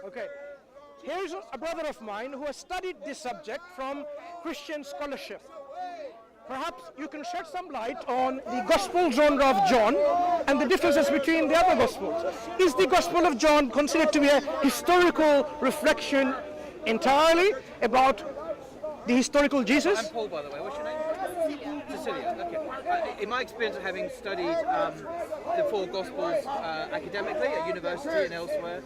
Okay. Here's a brother of mine who has studied this subject from Christian scholarship. Perhaps you can shed some light on the gospel genre of John and the differences between the other gospels. Is the gospel of John considered to be a historical reflection entirely about the historical Jesus? I'm Paul, by the way. What's your name? Cecilia. Okay. In my experience of having studied the four Gospels academically at university and elsewhere,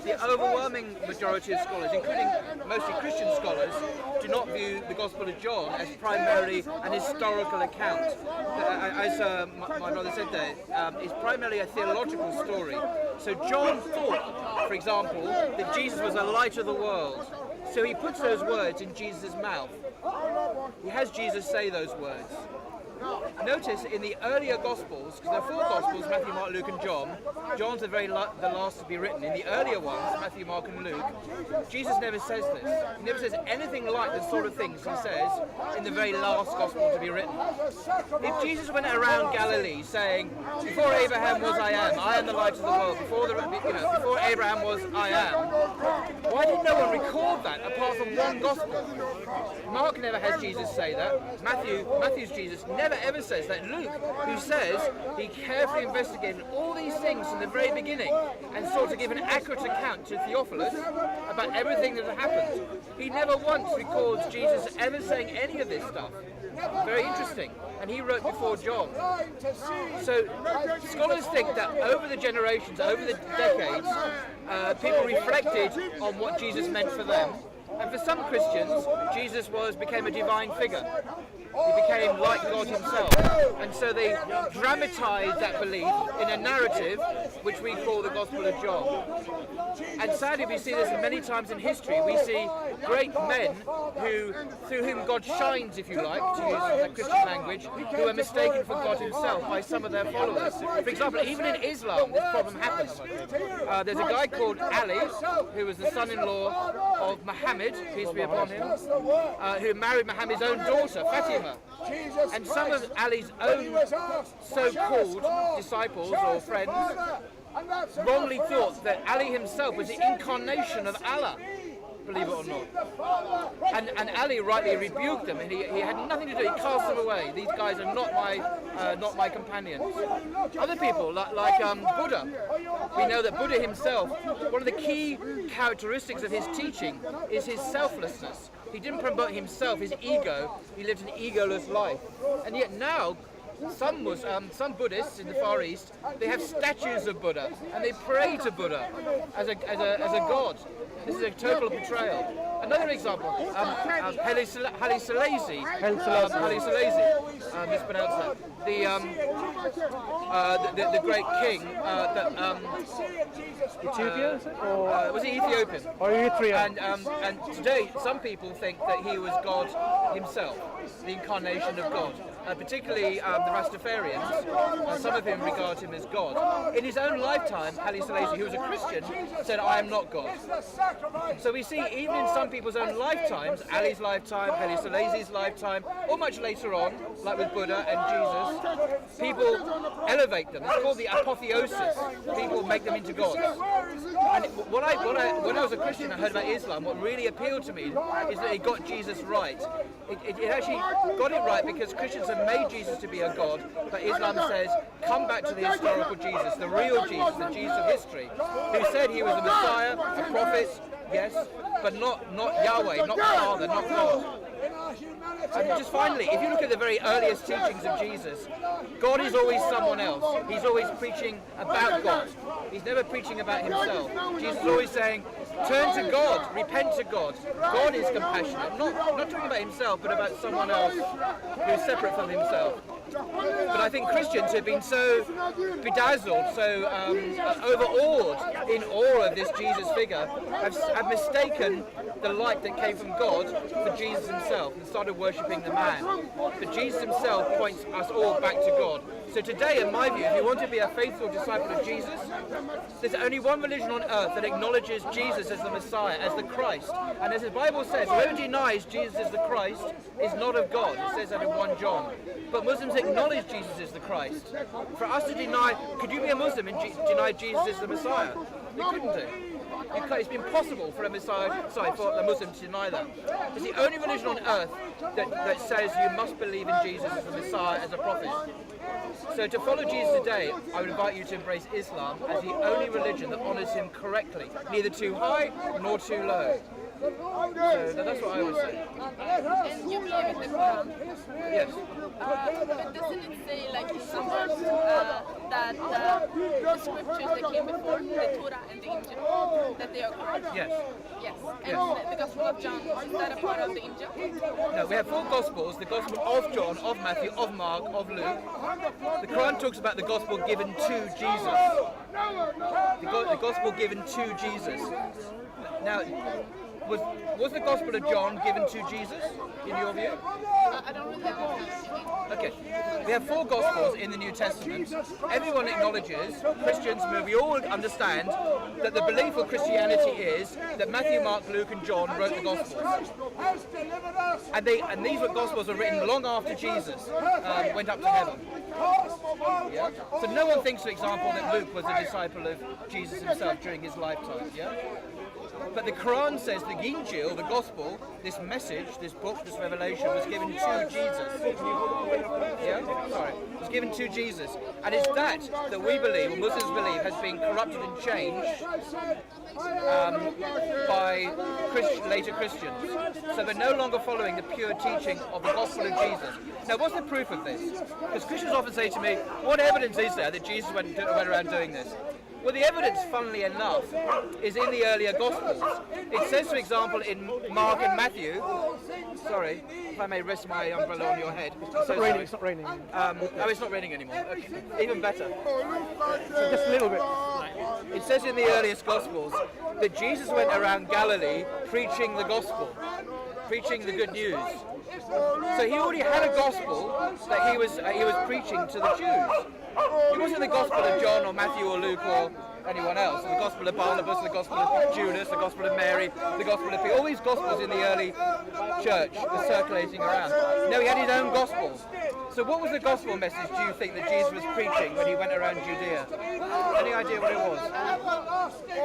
the overwhelming majority of scholars, including mostly Christian scholars, do not view the Gospel of John as primarily an historical account. As my brother said there, it's primarily a theological story. So John thought, for example, that Jesus was a light of the world. So he puts those words in Jesus' mouth. He has Jesus say those words. Notice in the earlier Gospels, because there are four Gospels, Matthew, Mark, Luke and John, John's the last to be written. In the earlier ones, Matthew, Mark and Luke, Jesus never says this. He never says anything like the sort of things he says in the very last Gospel to be written. If Jesus went around Galilee saying, before Abraham was I am the light of the world, before Abraham was I am, why did no one record that apart from one Gospel? Mark never has Jesus say that. Matthew's Jesus never ever says that. Luke, who says he carefully investigated all these things from the very beginning and sought to give an accurate account to Theophilus about everything that had happened. He never once records Jesus ever saying any of this stuff. Very interesting. And he wrote before John. So scholars think that over the generations, over the decades, people reflected on what Jesus meant for them. And for some Christians, Jesus became a divine figure. He became like God himself. And so they dramatized that belief in a narrative which we call the Gospel of John. And sadly, we see this many times in history. We see great men through whom God shines, if you like, to use the Christian language, who are mistaken for God himself by some of their followers. For example, even in Islam, this problem happens. There's a guy called Ali, who was the son-in-law of Muhammad, peace be upon him, who married Muhammad's own daughter, Fatima. And some of Ali's own so-called disciples or friends wrongly thought that Ali himself was the incarnation of Allah, believe it or not. And Ali rightly rebuked them, and he had nothing to do, he cast them away. These guys are not my companions. Other people, like Buddha, we know that Buddha himself, one of the key characteristics of his teaching is his selflessness. He didn't promote himself, his ego, he lived an egoless life. And yet now, some Buddhists in the Far East, they have statues of Buddha and they pray to Buddha as a god. This is a total betrayal. Another example, Haile Selassie, mispronounced that. The great king Ethiopia? Was he Ethiopian? Or Eritrea? And today, some people think that he was God himself, the incarnation of God. Particularly the Rastafarians, some of them regard him as God. In his own lifetime, Haile Selassie, who was a Christian, said, I am not God. So we see, even in some people's own lifetimes, Ali's lifetime, Haile Selassie's lifetime, or much later on, like with Buddha and Jesus, people elevate them. It's called the apotheosis. People make them into gods. And when I was a Christian, I heard about Islam. What really appealed to me is that it got Jesus right. It actually got it right because Christians have made Jesus to be a god, but Islam says, come back to the historical Jesus, the real Jesus, the Jesus of history, who said he was a Messiah, a prophet, yes, but not Yahweh, not Father, not God. And just finally, if you look at the very earliest teachings of Jesus, God is always someone else. He's always preaching about God. He's never preaching about himself. Jesus is always saying, turn to God, repent to God. God is compassionate. Not talking about himself, but about someone else who's separate from himself. But I think Christians have been so bedazzled, so overawed in awe of this Jesus figure, have mistaken the light that came from God for Jesus himself and started worshipping the man. But Jesus himself points us all back to God. So today, in my view, if you want to be a faithful disciple of Jesus, there's only one religion on earth that acknowledges Jesus as the Messiah, as the Christ. And as the Bible says, whoever denies Jesus as the Christ is not of God. It says that in 1 John. But Muslims acknowledge Jesus is the Christ. For us to deny, could you be a Muslim and deny Jesus is the Messiah? You couldn't do. It's impossible for a for a Muslim to deny that. It's the only religion on earth that says you must believe in Jesus as the Messiah, as a prophet. So to follow Jesus today, I would invite you to embrace Islam as the only religion that honours him correctly, neither too high nor too low. So that's what I would say. And you believe in the Quran? Yes. But doesn't it say, like in some verse, that the scriptures that came before, the Torah and the Injil, that they are correct? Yes. Yes. And the Gospel of John, is that a part of the Injil? No, we have 4 Gospels: the Gospel of John, of Matthew, of Mark, of Luke. The Quran talks about the Gospel given to Jesus. The Gospel given to Jesus. Now, was the Gospel of John given to Jesus, in your view? I don't really understand. Okay, we have 4 Gospels in the New Testament. Everyone acknowledges, Christians, we all understand that the belief of Christianity is that Matthew, Mark, Luke and John wrote the Gospels. And these Gospels were written long after Jesus went up to heaven. Yeah? So no one thinks, for example, that Luke was a disciple of Jesus himself during his lifetime. Yeah? But the Quran says the Injil, the Gospel, this message, this book, this revelation was given to Jesus. Yeah? Sorry. It was given to Jesus. And it's that we believe, or Muslims believe, has been corrupted and changed by later Christians. So they're no longer following the pure teaching of the Gospel of Jesus. Now, what's the proof of this? Because Christians often say to me, what evidence is there that Jesus went around doing this? Well, the evidence, funnily enough, is in the earlier Gospels. It says, for example, in Mark and Matthew, sorry, if I may rest my umbrella on your head. It's not raining, it's not raining. Oh, it's not raining anymore. Okay. Even better. Just a little bit. It says in the earliest Gospels that Jesus went around Galilee preaching the Gospel, preaching the good news. So he already had a Gospel that he was preaching to the Jews. It wasn't the Gospel of John or Matthew or Luke or anyone else. The Gospel of Barnabas, the Gospel of Judas, the Gospel of Mary, the Gospel of Peter. All these Gospels in the early church were circulating around. No, he had his own Gospel. So what was the Gospel message, do you think, that Jesus was preaching when he went around Judea? Any idea what it was? Can I just ask you,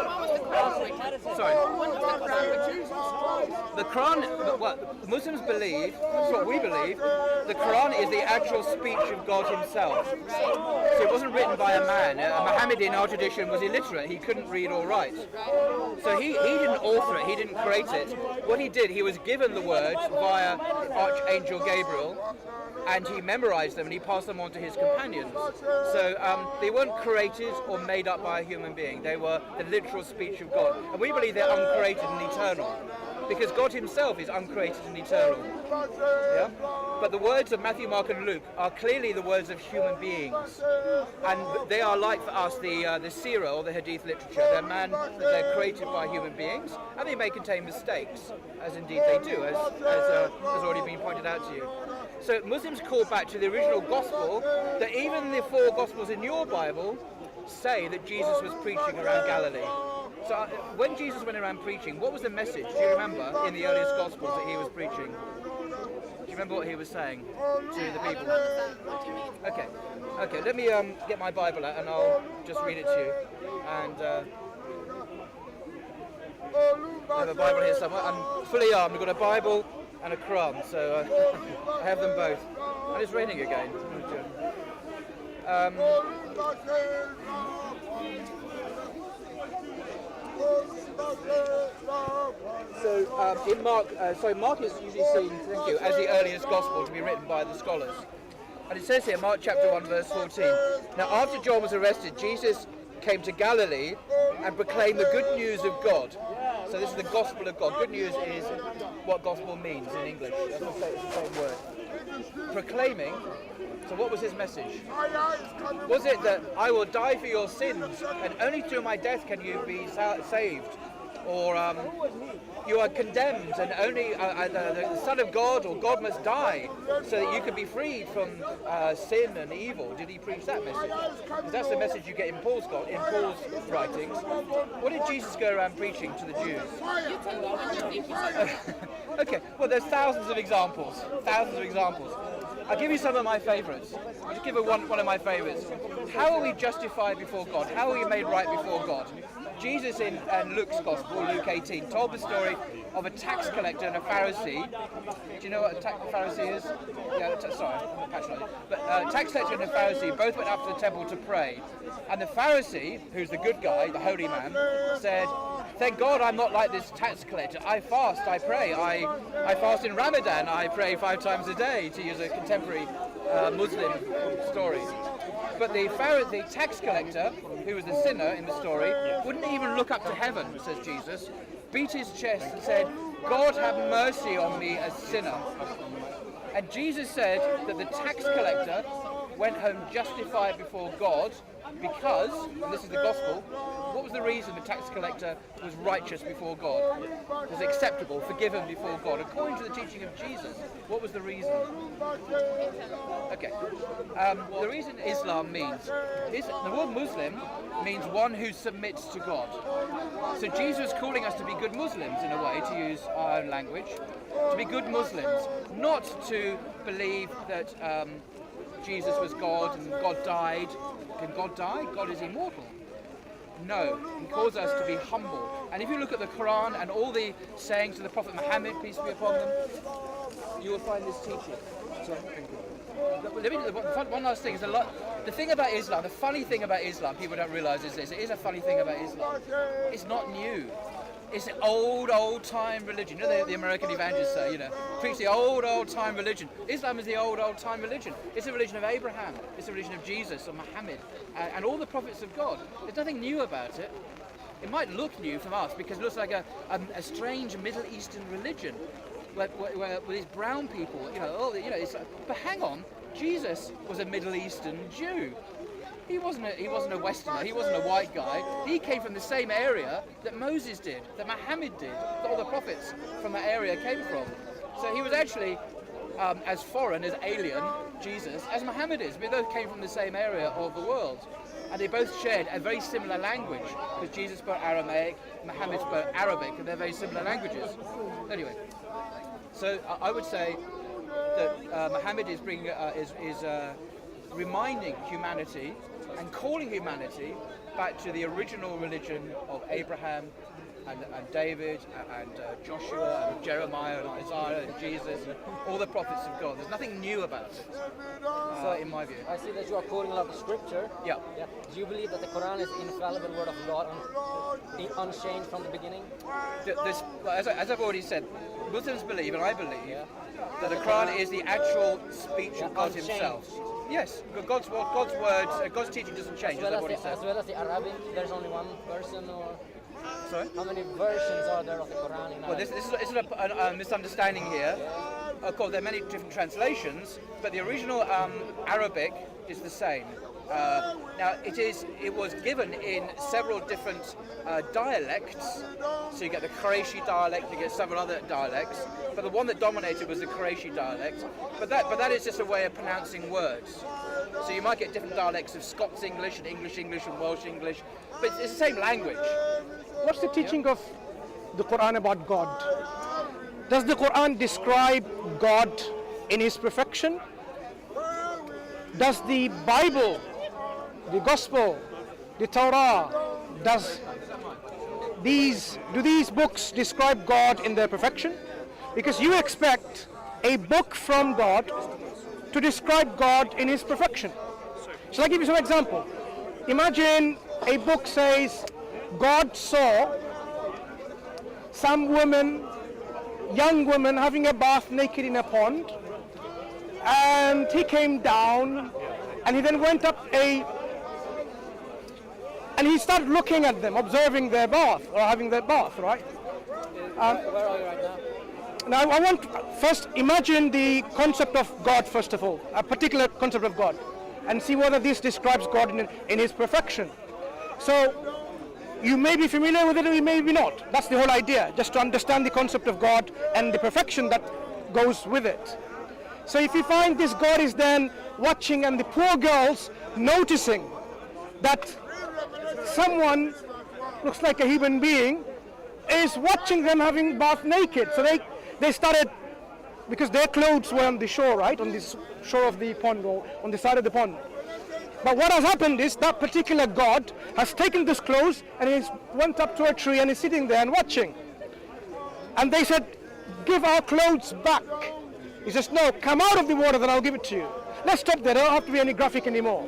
what was the Quran written? Sorry. When was the Quran written? The Quran, what Muslims believe, that's what we believe, the Quran is the actual speech of God himself. So it wasn't written by a man. Muhammad in our tradition was illiterate, he couldn't read or write. So he didn't author it, he didn't create it. What he did, he was given the words via Archangel Gabriel, and he memorized them and he passed them on to his companions. So they weren't created or made up by a human being, they were the literal speech of God. And we believe they're uncreated and eternal, because God himself is uncreated and eternal. Yeah? But the words of Matthew, Mark and Luke are clearly the words of human beings. And they are like for us the seerah or the hadith literature. They're created by human beings, and they may contain mistakes, as indeed they do, as has already been pointed out to you. So Muslims call back to the original gospel, that even the 4 gospels in your Bible say that Jesus was preaching around Galilee. So when Jesus went around preaching, what was the message, do you remember, in the earliest Gospels that he was preaching? Do you remember what he was saying to the people? I don't understand what you mean. Okay, let me get my Bible out and I'll just read it to you. And I have a Bible here somewhere. I'm fully armed, I've got a Bible and a Quran, so I have them both. And it's raining again. So in Mark is usually seen, thank you, as the earliest gospel to be written by the scholars. And it says here, Mark chapter 1 verse 14, now after John was arrested, Jesus came to Galilee and proclaimed the good news of God. So this is the gospel of God. Good news is what gospel means in English. It's the same word. Proclaiming. So what was his message? Was it that I will die for your sins and only through my death can you be saved? or you are condemned, and only the Son of God or God must die so that you can be freed from sin and evil. Did he preach that message? Because that's the message you get in Paul's writings. What did Jesus go around preaching to the Jews? You tell me when you think he's Okay, well, there's thousands of examples. I'll give you some of my favourites. I'll just give you one of my favourites. How are we justified before God? How are we made right before God? Jesus in Luke's Gospel, Luke 18, told the story of a tax collector and a Pharisee. Do you know what a Pharisee is? Yeah, sorry, I'm patronising. But a tax collector and a Pharisee both went up to the temple to pray. And the Pharisee, who's the good guy, the holy man, said, "Thank God I'm not like this tax collector. I fast, I pray. I fast in Ramadan. I pray 5 times a day," to use a contemporary Muslim story. But the tax collector, who was the sinner in the story, wouldn't even look up to heaven, says Jesus, beat his chest and said, "God have mercy on me, a sinner." And Jesus said that the tax collector went home justified before God because, and this is the gospel, what was the reason the tax collector was righteous before God? Was acceptable, forgiven before God? According to the teaching of Jesus, what was the reason? Okay. The reason Islam means, the word Muslim means one who submits to God. So Jesus is calling us to be good Muslims in a way, to use our own language, to be good Muslims, not to believe that Jesus was God and God died. Can God die? God is immortal. No, he calls us to be humble. And if you look at the Quran and all the sayings of the Prophet Muhammad, peace be upon them, you will find this teaching. One last thing is the thing about Islam, the funny thing about Islam, people don't realise is this. It is a funny thing about Islam. It's not new. It's an old time religion. You know, the American evangelists say, preach the old time religion. Islam is the old time religion. It's the religion of Abraham. It's the religion of Jesus or Muhammad and all the prophets of God. There's nothing new about it. It might look new from us because it looks like a strange Middle Eastern religion where these brown people, but hang on, Jesus was a Middle Eastern Jew. He wasn't a Westerner, he wasn't a white guy. He came from the same area that Moses did, that Muhammad did, that all the prophets from that area came from. So he was actually as foreign, as alien, Jesus, as Muhammad is. They both came from the same area of the world. And they both shared a very similar language, because Jesus spoke Aramaic, Muhammad spoke Arabic, and they're very similar languages. Anyway, so I would say that Muhammad is bringing reminding humanity and calling humanity back to the original religion of Abraham and David and Joshua and Jeremiah and Isaiah and Jesus and all the prophets of God. There's nothing new about it, in my view. I see that you are quoting a lot of scripture. Yeah. Do you believe that the Quran is the infallible word of God, unchanged from the beginning? As I've already said, Muslims believe, and I believe, that the Quran is the actual speech of God himself. Yes, God's words, God's teaching doesn't change, as I've already said. As well as the Arabic, there's only one version, or... Sorry? How many versions are there of the Quran in Arabic? Well, this is a misunderstanding here. Of course, there are many different translations, but the original Arabic is the same. Now, it was given in several different dialects. So you get the Qurayshi dialect, you get several other dialects, but the one that dominated was the Qurayshi dialect. But that is just a way of pronouncing words. So you might get different dialects of Scots English and English and Welsh English, but it's the same language. What's the teaching of the Quran about God? Does the Quran describe God in his perfection? Does the Bible, the Gospel, the Torah, do these books describe God in their perfection? Because you expect a book from God to describe God in his perfection. Shall I give you some example? Imagine a book says, God saw some young woman having a bath naked in a pond, and he came down and he then went up and he started looking at them, observing their bath or having their bath, right? Where are you right now? Now I want to first imagine the concept of God, first of all, a particular concept of God, and see whether this describes God in his perfection. So You may be familiar with it or you may be not. That's the whole idea, just to understand the concept of God and the perfection that goes with it. So if you find this God is then watching and the poor girls noticing that someone looks like a human being is watching them having bath naked. So they started, because their clothes were on the shore, right? On the shore of the pond or on the side of the pond. But what has happened is that particular God has taken this clothes and he went up to a tree and is sitting there and watching. And they said, give our clothes back. He says, no, come out of the water, then I'll give it to you. Let's stop there, there don't have to be any graphic anymore.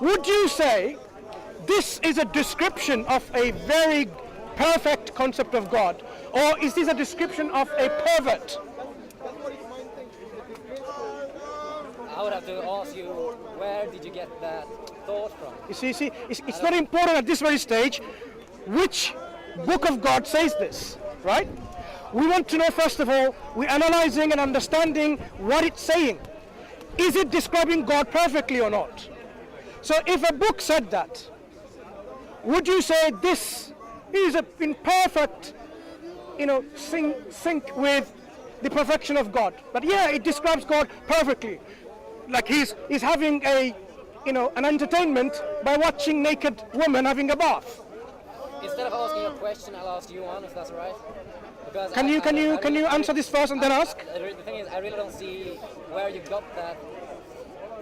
Would you say this is a description of a very perfect concept of God? Or is this a description of a pervert? I would have to ask you, where did you get that thought from? You see, it's not important at this very stage which book of God says this, right? We want to know, first of all, we're analyzing and understanding what it's saying. Is it describing God perfectly or not? So if a book said that, would you say this is in perfect, sync with the perfection of God? But yeah, it describes God perfectly. Like he's having an entertainment by watching naked women having a bath. Instead of asking a question, I'll ask you one, if that's all right. Because Can you answer this first and then ask? The thing is, I really don't see where you got that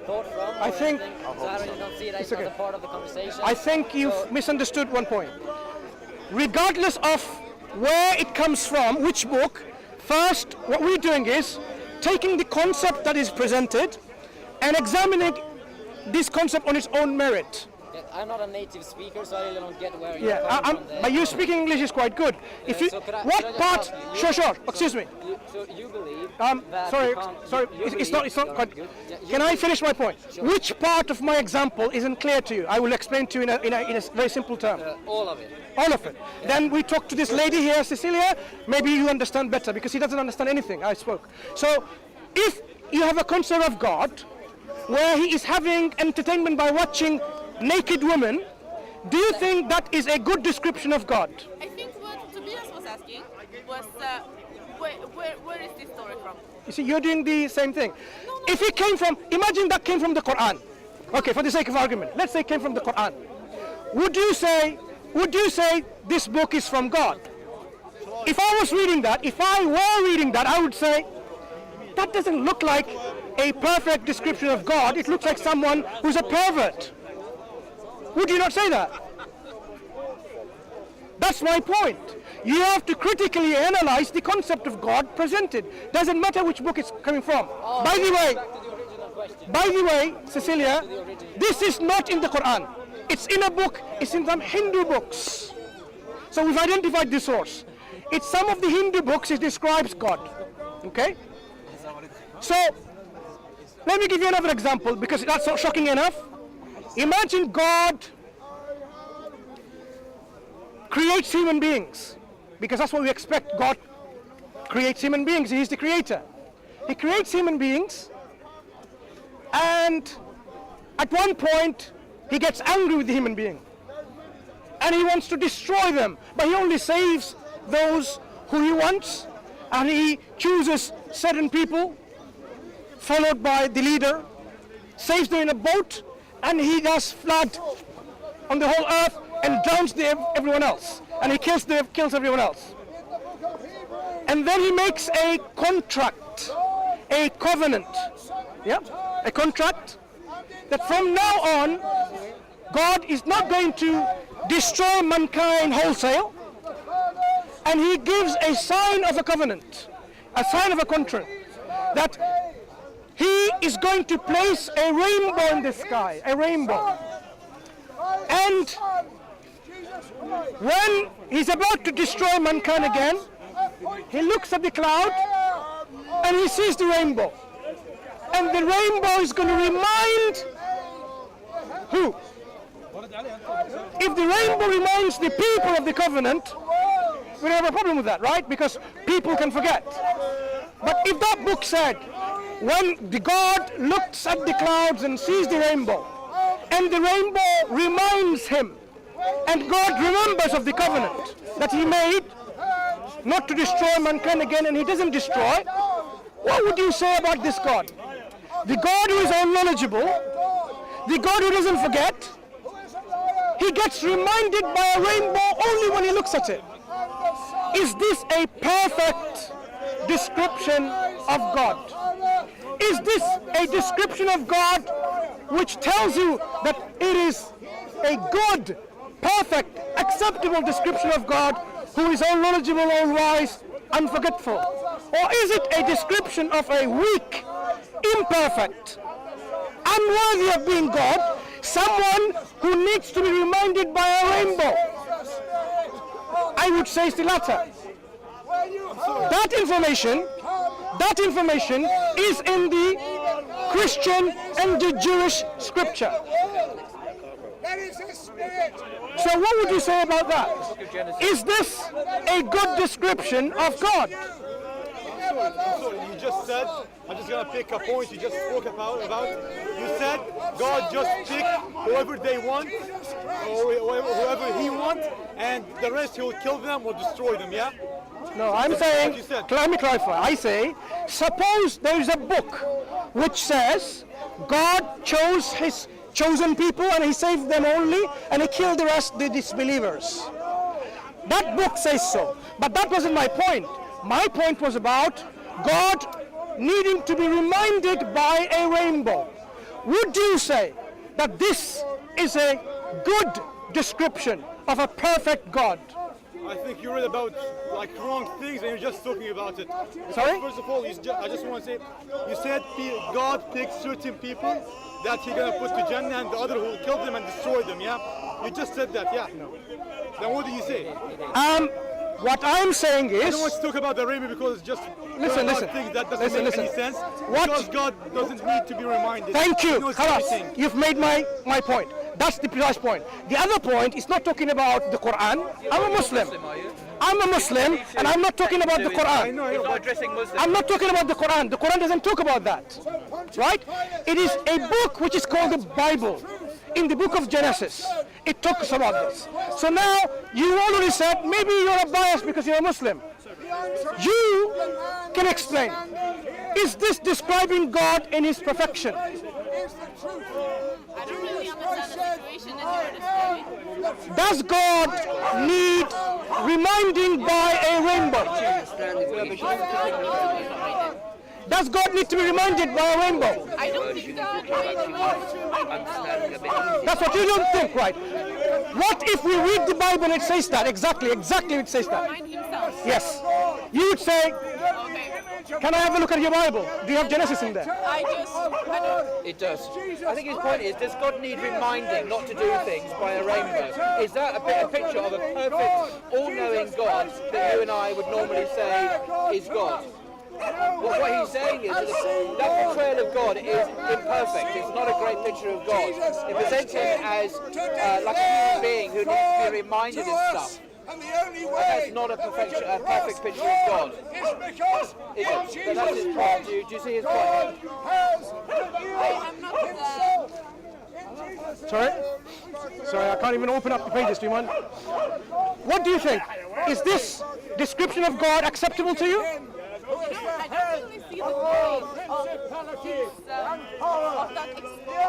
thought from. I think so I really don't see it as a part of the conversation. I think you've misunderstood one point. Regardless of where it comes from, which book, first what we're doing is taking the concept that is presented and examining this concept on its own merit. Yeah, I'm not a native speaker, so I really don't get where you're coming from there. But you speaking English is quite good. If you, so could I what part? Sure. Excuse me. So you believe that sorry. you It's believe- not quite. good. Yeah, Can I finish my point? Sure. Which part of my example isn't clear to you? I will explain to you in a very simple term. all of it. All of it. Yeah. Then we talk to this lady here, Cecilia. Maybe you understand better because he doesn't understand anything. I spoke. So, if you have a concept of God where he is having entertainment by watching naked women, do you think that is a good description of God? I think what Tobias was asking was where is this story from? You see, you're doing the same thing. If it came from, imagine that came from the Quran. Okay, for the sake of argument, let's say it came from the Quran. Would you say this book is from God? If I was reading that, if I were reading that, I would say, that doesn't look like a perfect description of God. It looks like someone who's a pervert. Would you not say that? That's my point. You have to critically analyze the concept of God presented. Doesn't matter which book it's coming from. By the way, Cecilia, this is not in the Quran. It's in a book, it's in some Hindu books. So we've identified the source. It's some of the Hindu books, it describes God. Okay? So, let me give you another example because that's not shocking enough. Imagine God creates human beings, because that's what we expect. God creates human beings. He is the creator. He creates human beings, and at one point he gets angry with the human being and he wants to destroy them, but he only saves those who he wants, and he chooses certain people followed by the leader, saves them in a boat, and he does flood on the whole earth and drowns everyone else, and he kills everyone else. And then he makes a contract, a covenant, a contract that from now on God is not going to destroy mankind wholesale, and he gives a sign of a covenant, a sign of a contract, that he is going to place a rainbow in the sky, a rainbow. And when he's about to destroy mankind again, he looks at the cloud and he sees the rainbow. And the rainbow is going to remind who? If the rainbow reminds the people of the covenant, we don't have a problem with that, right? Because people can forget. But if that book said, when the God looks at the clouds and sees the rainbow, and the rainbow reminds him and God remembers of the covenant that he made not to destroy mankind again, and he doesn't destroy, what would you say about this God? The God who is all knowledgeable, the God who doesn't forget, he gets reminded by a rainbow only when he looks at it. Is this a perfect description of God? Is this a description of God which tells you that it is a good, perfect, acceptable description of God who is all knowledgeable, all wise, unforgetful? Or is it a description of a weak, imperfect, unworthy of being God, someone who needs to be reminded by a rainbow? I would say it's the latter. That information is in the Christian and the Jewish scripture. So what would you say about that? Is this a good description of God? You just said, I'm just going to pick a point you just spoke about. You said God just pick whoever they want, or whoever he wants, and the rest he will kill them or destroy them, yeah? No, I'm saying, let me clarify. I say, suppose there is a book which says God chose his chosen people and he saved them only and he killed the rest, the disbelievers. That book says so. But that wasn't my point. My point was about God needing to be reminded by a rainbow. Would you say that this is a good description of a perfect God? I think you read about like wrong things and you're just talking about it. Sorry? First of all, I just want to say, you said God picked certain people that he's going to put to Jannah and the other who will kill them and destroy them, yeah? You just said that, yeah? No. Then what do you say? What I'm saying is... I don't want to talk about the rainbow because it's just listen. things that doesn't make any sense. Because God doesn't need to be reminded. Thank you. Khalas. You've made my point. That's the precise point. The other point is not talking about the Quran. I'm a Muslim. I'm a Muslim and I'm not talking about the Quran. He's not addressing Muslims. I'm not talking about the Quran. The Quran doesn't talk about that. Right? It is a book which is called the Bible. In the book of Genesis, it talks about this. So now, you already said, maybe you're biased because you're a Muslim. You can explain. Is this describing God in his perfection? I don't really understand the situation that you're describing. Does God need reminding by a rainbow? Does God need to be reminded by a rainbow? I don't think God made a rainbow to remind us. That's what you don't think, right? What if we read the Bible and it says that? Exactly it says that. Remind himself. Yes. You would say, Okay. can I have a look at your Bible? Do you have Genesis in there? I don't. It does. I think his point is, does God need reminding not to do things by a rainbow? Is that a picture of a perfect, all-knowing God that you and I would normally say is God? What he's saying is that portrayal of God is imperfect. It's not a great picture of God. It presents him as like a human being who needs to be reminded of stuff. And the only way That's not a perfect picture of God. is because But that's his point. Do you see his point? I'm not Sorry, I can't even open up the pages. Do you mind? What do you think? Is this description of God acceptable to you? I don't really see the point of that situation,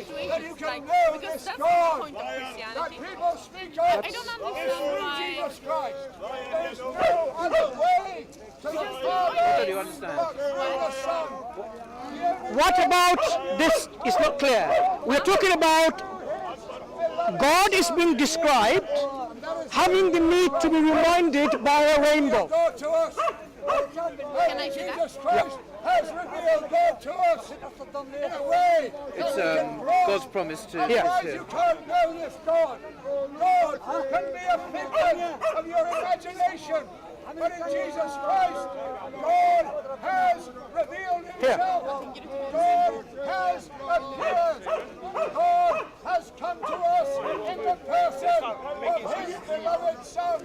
like, because that's the point of Christianity. I don't understand why. What do you understand? What about this is not clear. We're talking about God is being described having the need to be reminded by a rainbow. Can I do that? Jesus Christ has revealed God to us in a way. It's God's promise to Yeah. You can't know this God. God can be a figment of your imagination. But in Jesus Christ, God has revealed himself. God has appeared. God has come to us in the person of his beloved Son.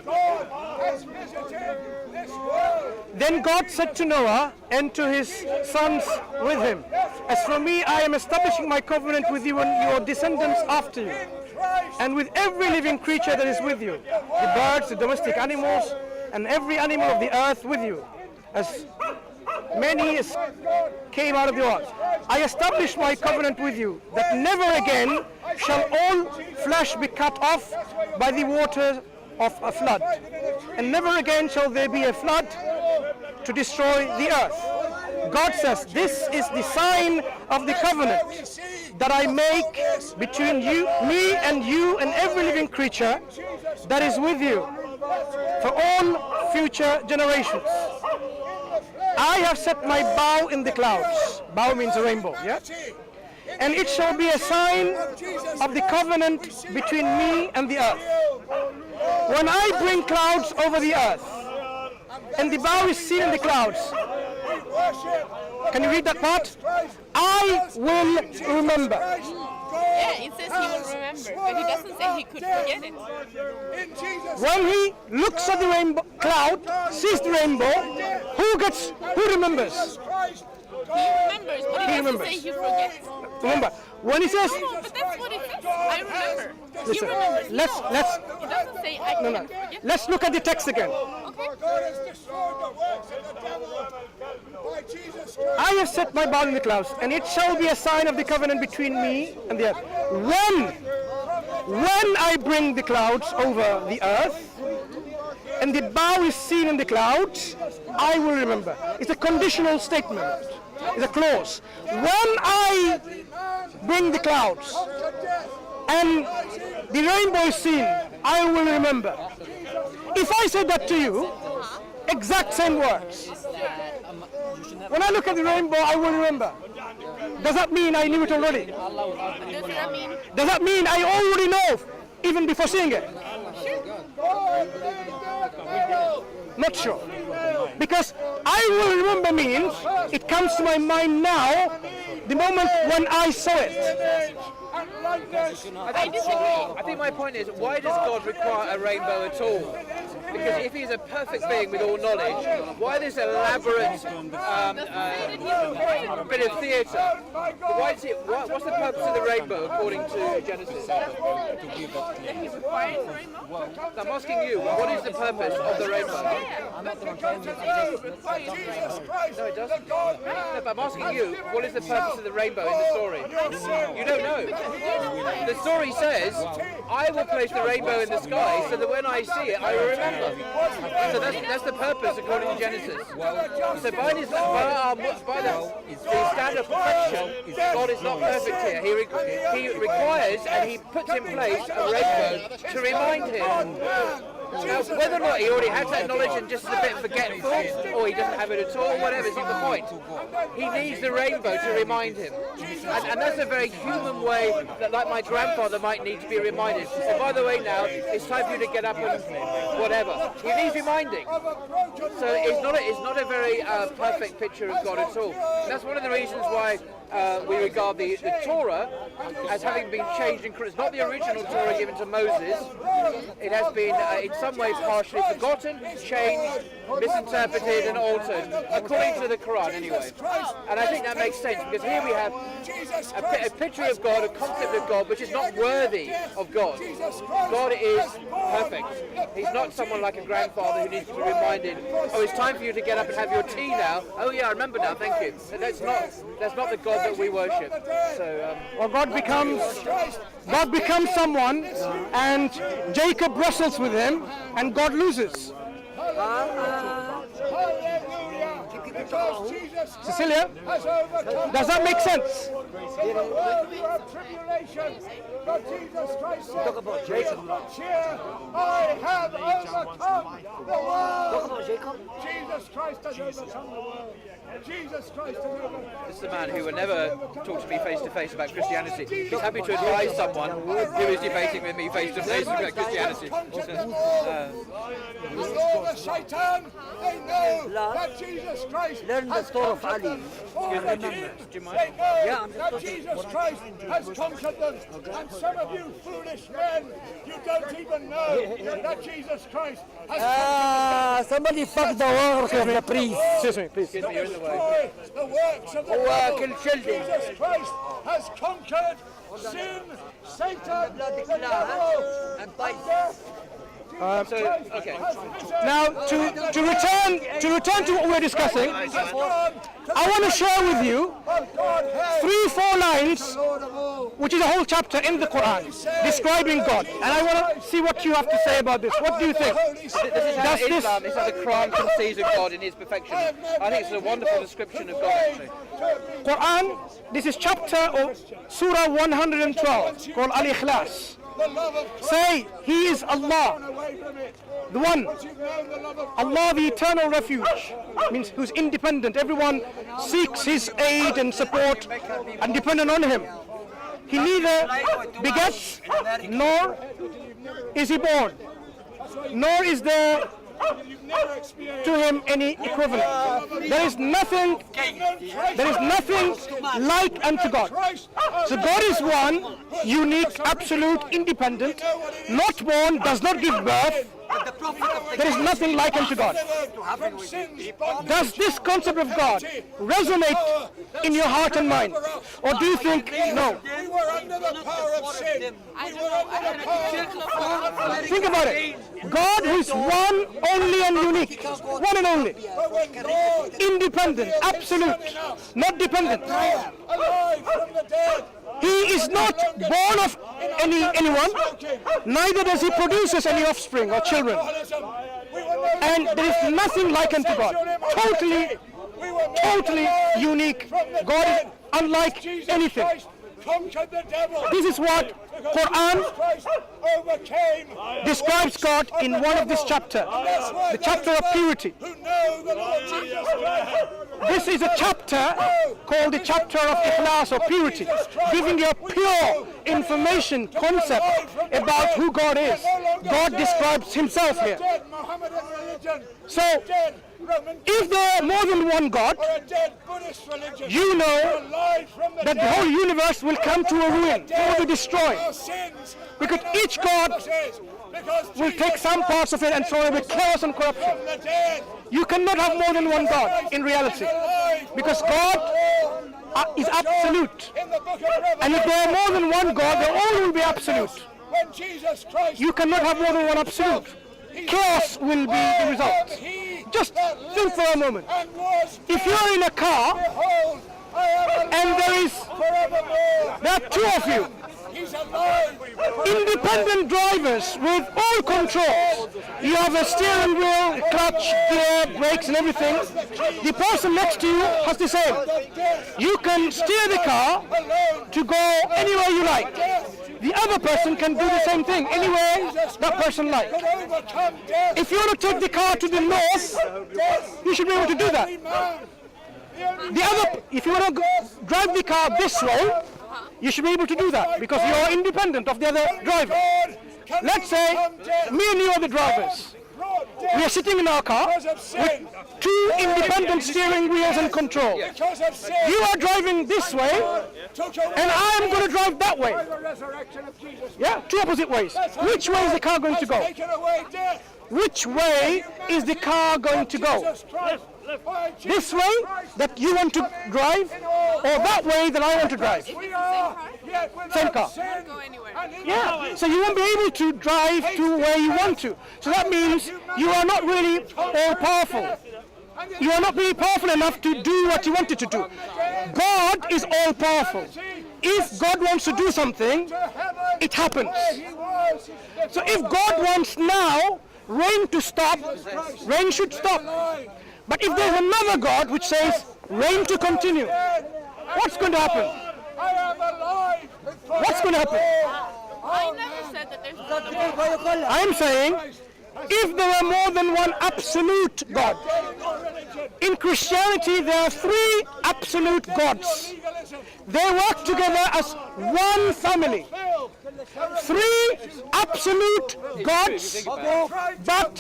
God has visited this world. Then God said to Noah and to his sons with him, as for me, I am establishing my covenant with you and your descendants after you. Christ and with every living creature that is with you, the birds, the domestic animals, and every animal of the earth with you, as many as came out of the earth. I establish my covenant with you, that never again shall all flesh be cut off by the water of a flood, and never again shall there be a flood to destroy the earth. God says, this is the sign of the covenant that I make between me and every living creature that is with you for all future generations. I have set my bow in the clouds. Bow means a rainbow, yeah? And it shall be a sign of the covenant between me and the earth. When I bring clouds over the earth, and the bow is seen in the clouds, can you read that part? I will remember. Yeah, it says he will remember, but he doesn't say he could forget it. When he looks at the rainbow cloud, sees the rainbow, who remembers? He remembers, but he doesn't say he forgets. Remember, when he says, No, but that's what it says. I remember. listen, He remembers. let's It doesn't say I no, can't forget. let's look at the text again. Okay. God has destroyed the works of the devil by Jesus Christ. I have set my bow in the clouds, and it shall be a sign of the covenant between me and the earth. When I bring the clouds over the earth, and the bow is seen in the clouds, I will remember. It's a conditional statement. It's a clause. When I bring the clouds, and the rainbow is seen, I will remember. If I said that to you, exact same words. When I look at the rainbow, I will remember. Does that mean I knew it already? Does that mean? Does that mean I already know, even before seeing it? Not sure. Because I will remember means it comes to my mind now, the moment when I saw it. I disagree. I think my point is, why does God require a rainbow at all? Because if he's a perfect being with all knowledge, why this elaborate bit of theatre? Why is it? What's the purpose of the rainbow according to Genesis? He requires a rainbow. I'm asking you, what is the purpose of the rainbow? No, it doesn't. No, but I'm asking you, what is the purpose of the rainbow in the story? You don't know. The story says, I will place the rainbow in the sky so that when I see it, I will remember. So that's the purpose according to Genesis. So by the standard of perfection, God is not perfect here. He requires and he puts in place a rainbow to remind him. Now, whether or not he already has that knowledge and just is a bit forgetful, or he doesn't have it at all, whatever, is not the point. He needs the rainbow to remind him. And that's a very human way that, like my grandfather, might need to be reminded. So by the way, now, it's time for you to get up and whatever. He needs reminding. So it's not a very perfect picture of God at all. And that's one of the reasons why we regard the Torah as having been changed. It's not the original Torah given to Moses. It has been in some ways partially forgotten, changed, misinterpreted and altered, according to the Quran anyway. And I think that makes sense because here we have a picture of God, a concept of God which is not worthy of God. God is perfect. He's not someone like a grandfather who needs to be reminded, oh, it's time for you to get up and have your tea now. Oh yeah, I remember now, thank you. That's not the God that we worship. So Or God becomes someone, and Jacob wrestles with him, and God loses. Cecilia, does that make sense? Talk about Jacob. I have overcome the world. Talk about Jacob. Jesus Christ has overcome the world. Jesus Christ has overcome. this is a man who will never talk to me face to face about Christianity. He's happy to advise someone who is debating with me face to face about Christianity. And all the Shaitan, they know that Jesus Christ Learn the story of Ali. They know that Jesus Christ has conquered them. And some of you foolish men, you don't even know that Jesus Christ has Somebody fuck the work of the priest. Excuse me, please. Excuse me, you're in the way. destroyed the works of the devil. Jesus Christ has conquered sin, Satan, the devil, and death. Okay. Now, to return to what we're discussing, I want to share with you 3-4 lines, which is a whole chapter in the Quran, describing God. And I want to see what you have to say about this. What do you think? This is how Islam, it's how the Quran conceives of God in his perfection. I think it's a wonderful description of God, actually. Quran, this is chapter of Surah 112, called Al-Ikhlas. Say, He is Allah, the one, Allah the eternal refuge, means who's independent. Everyone seeks His aid and support and dependent on Him. He neither begets, nor is He born, nor is there to Him any equivalent. There is nothing like unto God. So God is one, unique, absolute, independent, not born, does not give birth. There is nothing like unto God. Does this concept of God resonate in your heart and mind? Or do you think, no? We were under the power of sin. I don't know. I had a Think about it. God who is one, only and unique. One and only. But when God, Independent, absolute, not dependent. alive from the dead, He is not born of anyone, neither does He produces any offspring or children. And there is nothing like unto God. Totally unique. God is unlike anything. conquered the devil. This is what Quran Christ overcame describes God in one of this chapter, the chapter of purity. who know the Lord Jesus Christ. This is a chapter called the chapter of Ikhlas or purity, giving you a pure information concept about who God is. God describes Himself here. Dead Mohammedan religion, So, dead Roman, if there are more than one God, or a dead Buddhist religion, you know alive from the that the dead. whole universe will come to a ruin, it will be destroyed. Our sins, Because each God will take some parts of it and throw it with chaos and corruption. from the dead, You cannot have more than one God in reality, because God is absolute. in the book of Revelation, And if there are more than one God, they all will be absolute. when Jesus Christ You cannot have more than one absolute. Chaos will be the result. Just think for a moment. and was If you're in a car behold, I am and alive forevermore. there are two of you, He's alive. independent drivers with all controls. You have a steering wheel, clutch, gear, brakes and everything. The person next to you has the same. You can steer the car to go anywhere you like. The other person can do the same thing anywhere that person likes. Could overcome death. If you want to take the car to the north, you should be able to do that. If you want to drive the car this way, you should be able to do that because you are independent of the other driver. Let's say me and you are the drivers. We are sitting in our car with two independent steering wheels and control. Because of sin, You are driving this way took away and I am going to drive that way. the resurrection of Jesus. Yeah, two opposite ways. Which way is the car going to go? Taken away death. Which way is the car going to go? Jesus Christ. By Jesus This way that you want to drive or that way that I want to drive? we are yet Same without car. sin. Go anywhere. And in Yeah, so you won't be able to drive to where you want to. So that means you are not really all powerful. You are not really powerful enough to do what you wanted to do. God is all powerful. If God wants to do something, heaven, it happens. he was. So if God wants now rain to stop, rain should stop. But if there's another God which says rain to continue, what's going to happen? I am alive. What's going to happen? I never said that there's one of I'm saying if there are more than one absolute God. In Christianity there are three absolute gods. They work together as one family. Three absolute gods, but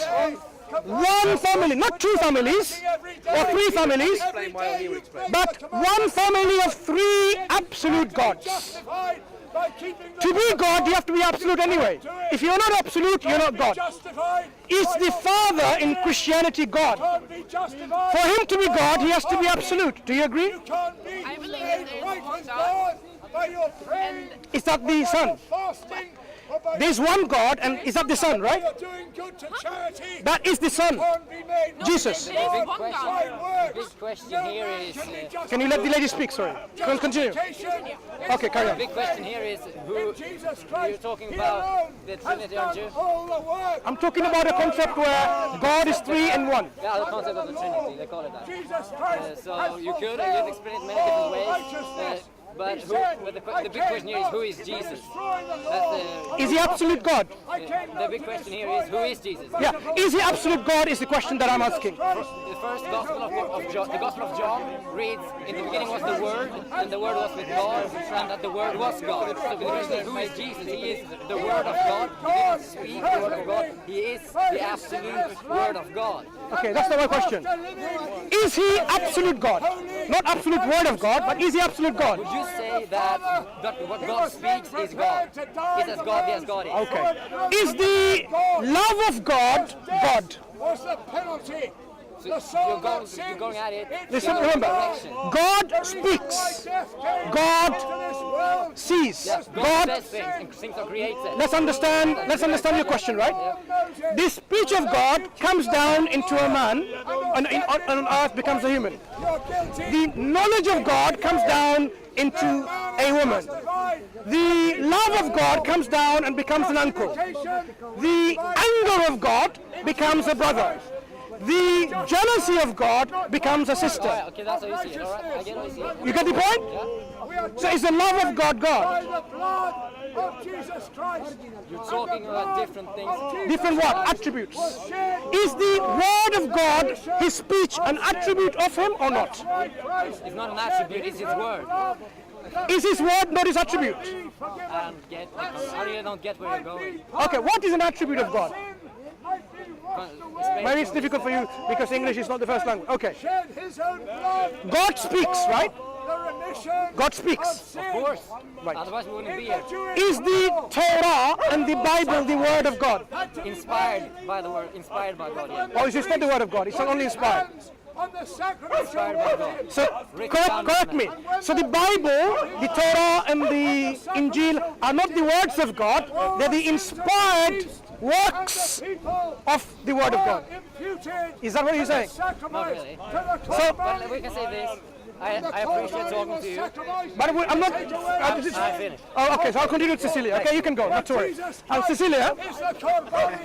one family, not two families or three families, Explain why he would explain. but one family of three absolute gods. Justified by keeping the To be God, you have to be absolute anyway. If you're not absolute, you're not God. justified. Is the Father in Christianity God? Can't be justified. For him to be God, he has to be absolute. Do you agree? Can't be I believe made that there is right one with God. by your praying, Is that the by Son? your fasting, or by There's one God, and is that the Son, right? you're doing good to charity, That is the Son, can't be made Jesus. There is Big one question. God. by works. Big question No here man is, can be justified. Can you let the lady speak? Sorry. Can continue. Justification Okay, carry The on. big question here is who Jesus Christ, you're talking He about alone the has Trinity, done aren't you? all the work. I'm talking about a concept where God is three in one. Yeah, the concept of the Trinity, they call it that. Jesus Christ So has you could fulfilled explain it many all different ways. righteousness. But He who? said, But "I the big came question here is who is not to Jesus? destroy the That's law. Is he absolute God? I came the not big to question here destroy is who is Jesus? Yeah. Is he absolute God is the question that I'm asking. The first Gospel of John, the Gospel of John reads, in the beginning was the Word, and the Word was with God, and that the Word was God. So the question is, who is Jesus? He is the Word of God. He didn't speak the Word of God. He is the absolute Word of God. Okay, that's the right question. Is he absolute God? Not absolute Word of God, but is he absolute God? Would you say that what God speaks is God? Is as godly as God is? Okay. Is the love of God God? Was the penalty. The You're soul going, that sins, you're going at it. Listen, in a remember, direction. God speaks. God sees. God God. says things, and things are created. Let's understand your question, right? The speech of God comes down into a man, and on earth becomes a human. You're guilty. The knowledge of God comes down into a woman. The love of God comes down and becomes an uncle. The anger of God becomes a brother. The jealousy of God becomes a sister. Alright, okay, that's how you see it. Alright, I get what you see. You get the point? So is the love of God By God? the blood of Jesus Christ. You're talking about different things. Different what? Attributes. Is the word of God, his speech, an attribute of him or not? It's not an attribute, it's his word. Is his word not his attribute? I really don't get where you're going. Okay, what is an attribute of God? Explain Maybe it it's to me. difficult for you because English is not the first language. Okay. Shed his own blood. God speaks, right? The remission God of speaks. sin. Of course. Right. Otherwise we wouldn't be In here. the Jewish Is the Torah and the Bible the word of God? Inspired by the word, inspired by God, yeah. Or is it not the word of God? It's not only inspired. on the sacrificial Inspired by God. worship. So correct me. So the Bible, the Torah and the Injil are not the words of God, they're the inspired works of the word of God. Is that what you're saying? Not really. So, But we can say this. I appreciate talking to you. but I'm not. I finished. Oh, okay, so I'll continue with Cecilia. Okay, you can go, not to worry. Cecilia, Is the Corban.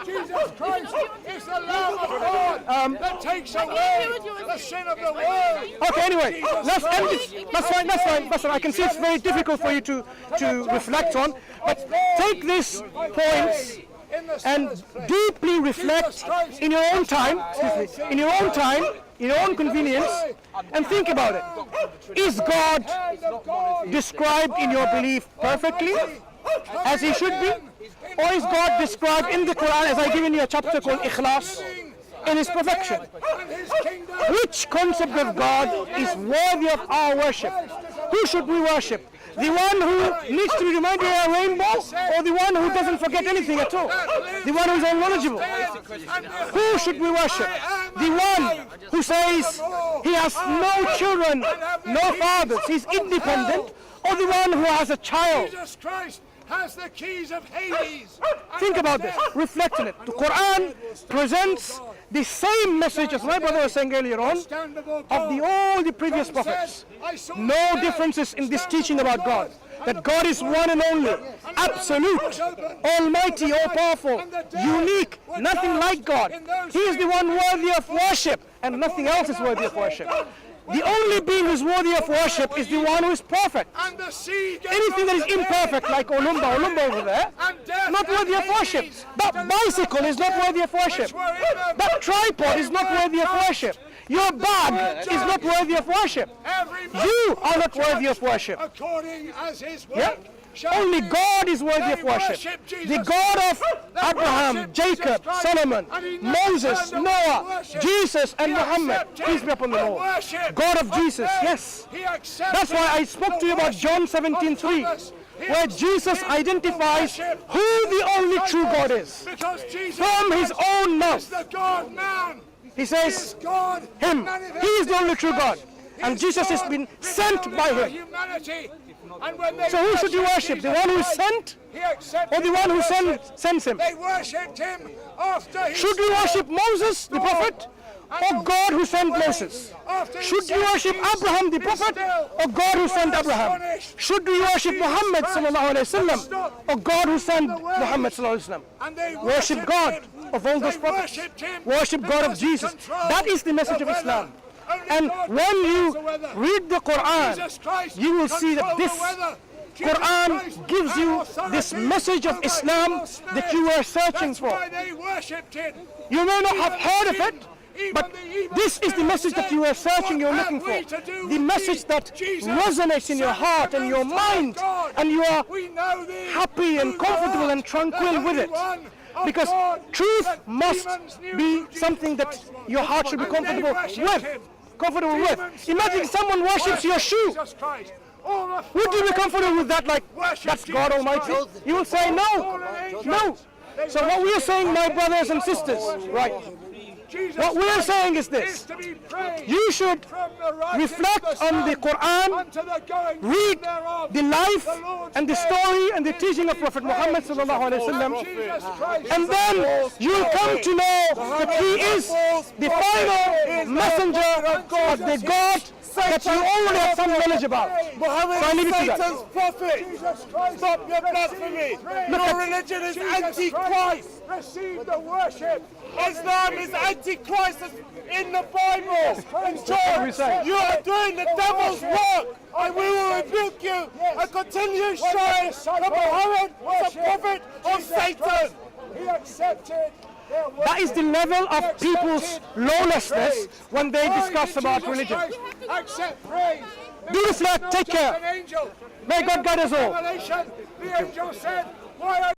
Jesus Christ is the Lamb of God that takes away the sin of the world. okay, anyway, let's end this. That's fine. I can see it's very difficult for you to reflect on, but take these points and deeply reflect in your own time, in your own convenience, and think about it. Is God described in your belief perfectly, as he should be? Or is God described in the Quran, as I given you a chapter called Ikhlas, in his perfection? Which concept of God is worthy of our worship? Who should we worship? The one who needs to be reminded of a rainbow, or the one who doesn't forget anything at all? The one who is unknowledgeable? Who should we worship? The one who says he has no children, no fathers, he's independent, or the one who has a child? Jesus Christ has the keys of Hades. Think about this, reflect on it. The Quran presents the same message as my brother was saying earlier on of all the previous prophets. No differences in this teaching about God. That God is one and only, absolute, almighty, all-powerful, unique, nothing like God. He is the one worthy of worship, and nothing else is worthy of worship. The only being who is worthy of worship is the one who is perfect. And the sea gave Anything that is up the imperfect, like Olumba over there, not worthy of worship. That bicycle is not worthy of worship. That tripod is not worthy of worship. Your bag is not worthy of worship. You are not worthy of worship. according as his work. Yeah? Only God is worthy of worship. The God of Abraham, Jacob, Solomon, Moses, Noah, Jesus, and Muhammad. Peace be upon them all. God of Jesus, yes. That's why I spoke to you about John 17:3, where Jesus identifies who the only true God is. Because Jesus From his own is mouth, the God-man. he says, God him. He is the only true God. And Jesus has been sent by him. Humanity. And when they So who should you worship? The one who is sent he accepted or the one who worship. sends him? They worshipped him after he Should we worship Moses, the prophet, or God who sent Moses? Should you worship Abraham, the prophet, or God who sent Abraham? Should we worship Muhammad sallallahu alaihi wasallam, or God who sent Muhammad sallallahu alaihi wasallam? And they Worship God of all those prophets. Worship God of Jesus. That is the message of Islam. And when you read the Quran, you will see that this Quran gives you this message of Islam that you were searching for. You may not have heard of it, but this is the message that you are searching, you're looking for. The message that resonates in your heart and your mind, and you are happy and comfortable and tranquil with it. Because truth must be something that your heart should be comfortable with. Imagine someone worships your shoe. Would you be comfortable with that, like, that's God Almighty? You will say no, no. So what we are saying, my brothers and sisters, right? What we are saying is this: you should reflect on the Quran, read the life and the story and the teaching of Prophet Muhammad sallallahu alaihi wasallam, and then you will come to know that he is the final messenger of the God that you already have some knowledge about. So I leave it to that. Prophet, stop your blasphemy. Your religion is anti-Christ. Receive the worship. Islam is anti-Christ in the Bible. In John, you are doing the devil's work, and we will rebuke you and continue showing that Muhammad is a prophet of Satan. He accepted. That is the level of people's lawlessness when they discuss about religion. Accept praise. Be reflect, take care. An angel. May God guide us all. Revelation, the angel said, "Why are